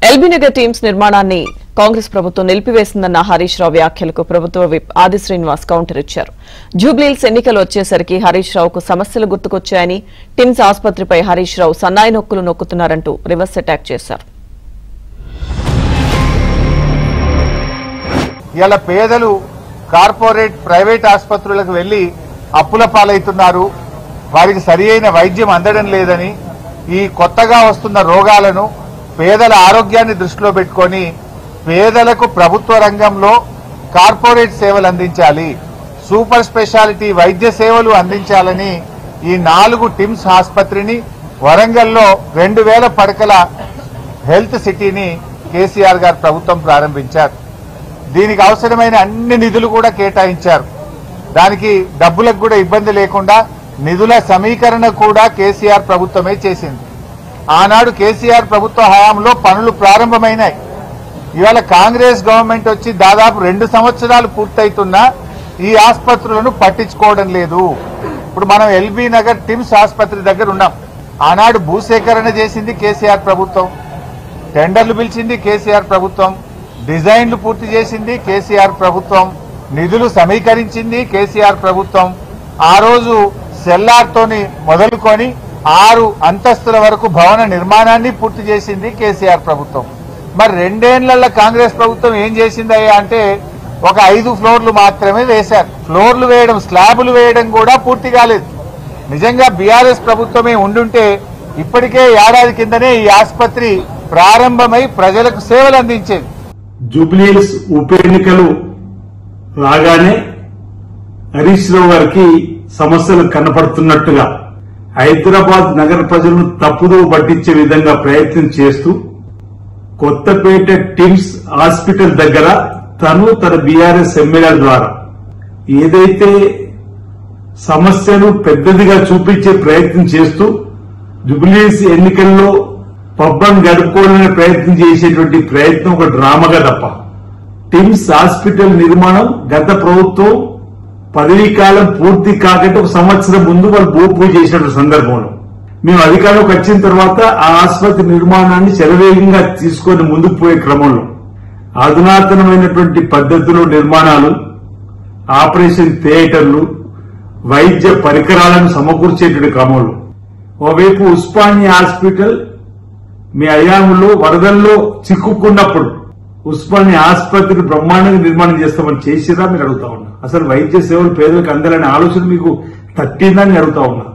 LB Nagar teams నిర్మాణాన్ని కాంగ్రెస్ ప్రభుత్వం నిలిపివేసిందన్న హరీష్ రావు వ్యాఖ్యలకు ప్రభుత్వ విప్ ఆది శ్రీనివాస్ కౌంటర్ ఇచ్చారు. జూబ్లీహిల్స్ ఎన్నికలు వచ్చేసరికి హరీష్ రావుకు సమస్యలు గుర్తుకొచ్చాయని, టిమ్స్ ఆసుపత్రిపై హరీష్ రావు సన్నాయి నొక్కులు నొక్కుతున్నారంటూ రివర్స్ అటాక్ చేశారు. ఇలా పేదలు కార్పొరేట్ ప్రైవేట్ ఆసుపత్రులకు వెళ్లి అప్పుల పాలవుతున్నారు. వారికి సరియైన వైద్యం అందడం లేదని, ఈ కొత్తగా వస్తున్న రోగాలను పేదల ఆరోగ్యాన్ని దృష్టిలో పెట్టుకొని పేదలకు ప్రభుత్వ రంగంలో కార్పొరేట్ సేవలు అందించాలి, సూపర్ స్పెషాలిటీ వైద్య సేవలు అందించాలని ఈ 4 టిమ్స్ ఆసుపత్రిని వరంగల్లో 2000 పడకల హెల్త్ సిటీని కేసీఆర్ గారు ప్రభుత్వం ప్రారంభించారు. దీనికి అవసరమైన అన్ని నిధులు కూడా కేటాయించారు. దానికి డబ్బులకు కూడా ఇబ్బంది లేకుండా నిధుల సమీకరణ కూడా కేసీఆర్ ప్రభుత్వమే చేసింది. ఆనాడు కేసీఆర్ ప్రభుత్వ హయాంలో పనులు ప్రారంభమైనాయి. ఇవాళ కాంగ్రెస్ గవర్నమెంట్ వచ్చి దాదాపు 2 సంవత్సరాలు పూర్తయితున్నా ఈ ఆసుపత్రులను పట్టించుకోవడం లేదు. ఇప్పుడు మనం ఎల్బీ నగర్ టిమ్స్ ఆసుపత్రి దగ్గర ఉన్నాం. ఆనాడు భూసేకరణ చేసింది కేసీఆర్ ప్రభుత్వం, టెండర్లు పిలిచింది కేసీఆర్ ప్రభుత్వం, డిజైన్లు పూర్తి చేసింది కేసీఆర్ ప్రభుత్వం, నిధులు సమీకరించింది కేసీఆర్ ప్రభుత్వం. ఆ రోజు సెల్లార్తోని మొదలుకొని 6 అంతస్తుల వరకు భవన నిర్మాణాన్ని పూర్తి చేసింది కేసీఆర్ ప్రభుత్వం. మరి 2 ఏళ్ల కాంగ్రెస్ ప్రభుత్వం ఏం చేసిందయ్యా అంటే ఒక 5 ఫ్లోర్లు మాత్రమే వేశారు. ఫ్లోర్లు వేయడం, స్లాబులు వేయడం కూడా పూర్తి కాలేదు. నిజంగా బీఆర్ఎస్ ప్రభుత్వమే ఉండుంటే ఇప్పటికే ఏడాది కిందనే ఈ ఆసుపత్రి ప్రారంభమై ప్రజలకు సేవలు అందించేది. జూబ్లీహిల్స్ ఉప ఎన్నికలు రాగానే హరీష్ రావు గారికి సమస్యలు కనపడుతున్నట్టుగా హైదరాబాద్ నగర ప్రజలను తప్పుదో పట్టించే విధంగా ప్రయత్నం చేస్తూ కొత్తపేట టిమ్స్ హాస్పిటల్ దగ్గర తన బీఆర్ఎస్ ఎమ్మెల్యేల ద్వారా ఏదైతే సమస్యను పెద్దదిగా చూపించే ప్రయత్నం చేస్తూ జూబ్లీహిల్స్ ఎన్నికల్లో పబ్బం గడుపుకోవాలనే ప్రయత్నం చేసేటువంటి ప్రయత్నం ఒక డ్రామాగా తప్ప, టిమ్స్ హాస్పిటల్ నిర్మాణం గత ప్రభుత్వం పదవీ కాలం పూర్తి కాకంటే 1 సంవత్సరం ముందు వాళ్ళు భూపూజ చేసిన సందర్భంలో మేము అధికారంలోకి వచ్చిన తర్వాత ఆ ఆసుపత్రి నిర్మాణాన్ని శరవేగంగా తీసుకొని ముందుకు పోయే క్రమంలో అధునాతనమైనటువంటి పద్ధతిలో నిర్మాణాలు, ఆపరేషన్ థియేటర్లు, వైద్య పరికరాలను సమకూర్చేటువంటి క్రమంలో ఓవైపు ఉస్మానియా హాస్పిటల్ మీ హయాంలో వరదల్లో చిక్కుకున్నప్పుడు ఉస్మానియా ఆసుపత్రిని బ్రహ్మాండంగా నిర్మాణం చేస్తామని చేసిరా మీరు అడుగుతా ఉన్నా. అసలు వైద్య సేవలు పేదలకు అందాలనే ఆలోచన మీకు తట్టిందని అడుగుతా ఉన్నా.